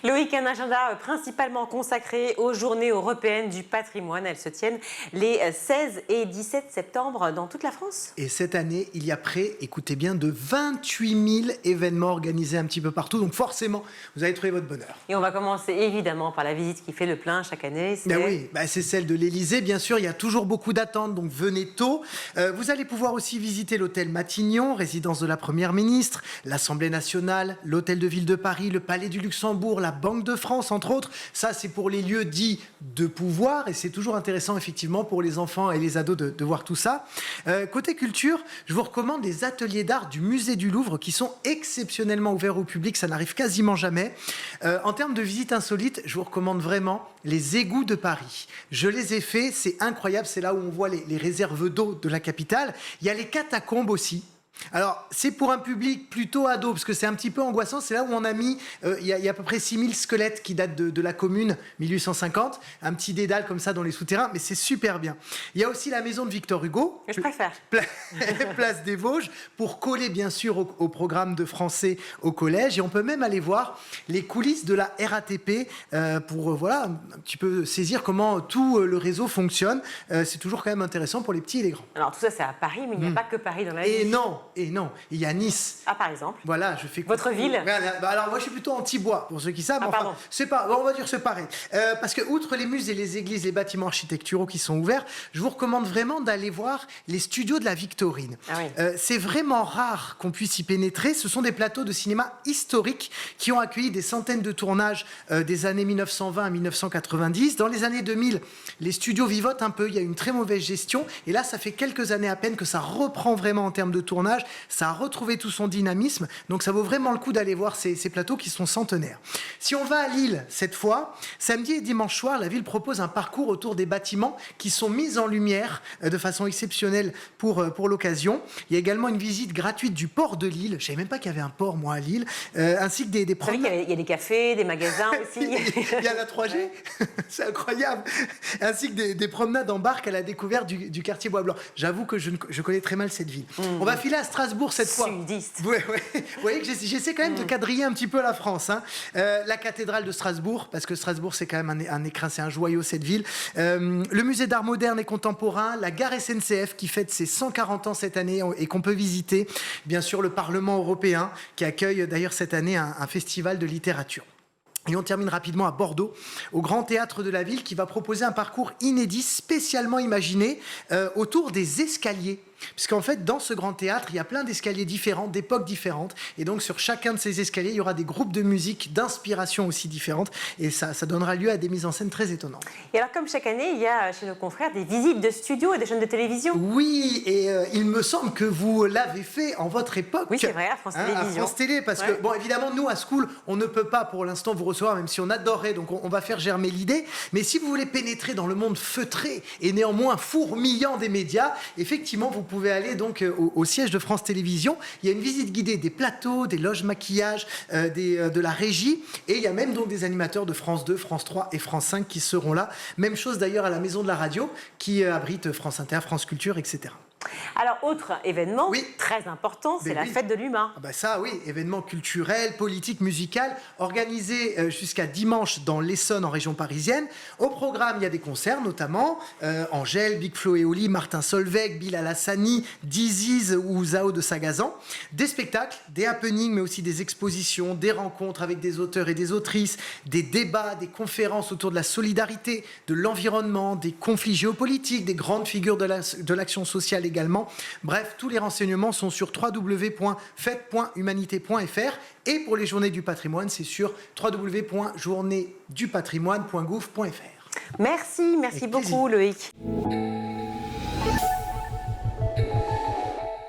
Loïc, un agenda principalement consacré aux journées européennes du patrimoine. Elles se tiennent les 16 et 17 septembre dans toute la France. Et cette année, il y a près, écoutez bien, de 28 000 événements organisés un petit peu partout. Donc forcément, vous allez trouver votre bonheur. Et on va commencer évidemment par la visite qui fait le plein chaque année. C'est celle de l'Élysée, bien sûr. Il y a toujours beaucoup d'attentes, donc venez tôt. Vous allez pouvoir aussi visiter l'hôtel Matignon, résidence de la Première ministre, l'Assemblée nationale, l'hôtel de ville de Paris, le Palais du Luxembourg, la Banque de France, entre autres. Ça, c'est pour les lieux dits de pouvoir et c'est toujours intéressant, effectivement, pour les enfants et les ados de voir tout ça. Côté culture, je vous recommande les ateliers d'art du Musée du Louvre qui sont exceptionnellement ouverts au public. Ça n'arrive quasiment jamais. En termes de visites insolites, je vous recommande vraiment les égouts de Paris. Je les ai faits, c'est incroyable. C'est là où on voit les réserves d'eau de la capitale. Il y a les catacombes aussi. Alors, c'est pour un public plutôt ado, parce que c'est un petit peu angoissant. C'est là où on a mis, il y a à peu près 6000 squelettes qui datent de la commune 1850. Un petit dédale comme ça dans les souterrains, mais c'est super bien. Il y a aussi la maison de Victor Hugo. Je préfère. Place des Vosges, pour coller bien sûr au programme de français au collège. Et on peut même aller voir les coulisses de la RATP pour voilà, un petit peu saisir comment tout le réseau fonctionne. C'est toujours quand même intéressant pour les petits et les grands. Alors tout ça, c'est à Paris, mais il n'y a pas que Paris dans la ville. Et non, il y a Nice. Ah, par exemple. Voilà, je fais... Votre ville? Alors moi je suis plutôt anti-bois, pour ceux qui savent. Ah, enfin, pardon. C'est pas, on va dire c'est pareil. Parce que outre les musées, les églises, les bâtiments architecturaux qui sont ouverts, je vous recommande vraiment d'aller voir les studios de la Victorine. Ah oui. C'est vraiment rare qu'on puisse y pénétrer. Ce sont des plateaux de cinéma historiques qui ont accueilli des centaines de tournages des années 1920 à 1990. Dans les années 2000, les studios vivotent un peu. Il y a une très mauvaise gestion. Et là, ça fait quelques années à peine que ça reprend vraiment en termes de tournage. Ça a retrouvé tout son dynamisme. Donc ça vaut vraiment le coup d'aller voir ces plateaux qui sont centenaires. Si on va à Lille, cette fois, samedi et dimanche soir, la ville propose un parcours autour des bâtiments qui sont mis en lumière de façon exceptionnelle pour l'occasion. Il y a également une visite gratuite du port de Lille. Je ne savais même pas qu'il y avait un port, moi, à Lille. Ainsi que des promenades. Vous savez qu'il y a des cafés, des magasins aussi. Il y a la 3G. C'est incroyable. Ainsi que des promenades en barque à la découverte du quartier Bois-Blanc. J'avoue que je connais très mal cette ville. On va filer à Strasbourg cette fois. Sudiste. Ouais. Vous voyez que j'essaie quand même de quadriller un petit peu la France. Hein. La cathédrale de Strasbourg, parce que Strasbourg, c'est quand même un écrin, c'est un joyau, cette ville. Le musée d'art moderne et contemporain, la gare SNCF qui fête ses 140 ans cette année et qu'on peut visiter. Bien sûr, le Parlement européen qui accueille d'ailleurs cette année un festival de littérature. Et on termine rapidement à Bordeaux, au Grand Théâtre de la ville, qui va proposer un parcours inédit, spécialement imaginé autour des escaliers. Puisqu'en fait, dans ce grand théâtre, il y a plein d'escaliers différents, d'époques différentes. Et donc, sur chacun de ces escaliers, il y aura des groupes de musique, d'inspiration aussi différentes. Et ça donnera lieu à des mises en scène très étonnantes. Et alors, comme chaque année, il y a chez nos confrères des visites de studios et des chaînes de télévision. Oui, et il me semble que vous l'avez fait en votre époque. Oui, c'est vrai, à France Télévisions. À France Télé, parce que, bon, évidemment, nous, à School, on ne peut pas pour l'instant vous recevoir, même si on adorerait, donc on va faire germer l'idée. Mais si vous voulez pénétrer dans le monde feutré et néanmoins fourmillant des médias, effectivement, vous pouvez aller donc au siège de France Télévisions. Il y a une visite guidée des plateaux, des loges maquillage, de la régie, et il y a même donc des animateurs de France 2, France 3 et France 5 qui seront là. Même chose d'ailleurs à la Maison de la Radio, qui abrite France Inter, France Culture, etc. Alors, autre événement très important, c'est la fête de l'humain. Ah bah ça, oui, événement culturel, politique, musical, organisé jusqu'à dimanche dans l'Essonne, en région parisienne. Au programme, il y a des concerts, notamment Angèle, Big Flo et Oli, Martin Solveig, Bilal Hassani, Diziz ou Zao de Sagazan. Des spectacles, des happenings, mais aussi des expositions, des rencontres avec des auteurs et des autrices, des débats, des conférences autour de la solidarité, de l'environnement, des conflits géopolitiques, des grandes figures de l'action sociale également. Bref, tous les renseignements sont sur www.fête.humanité.fr et pour les journées du patrimoine, c'est sur www.journeedupatrimoine.gouv.fr. Merci beaucoup Loïc.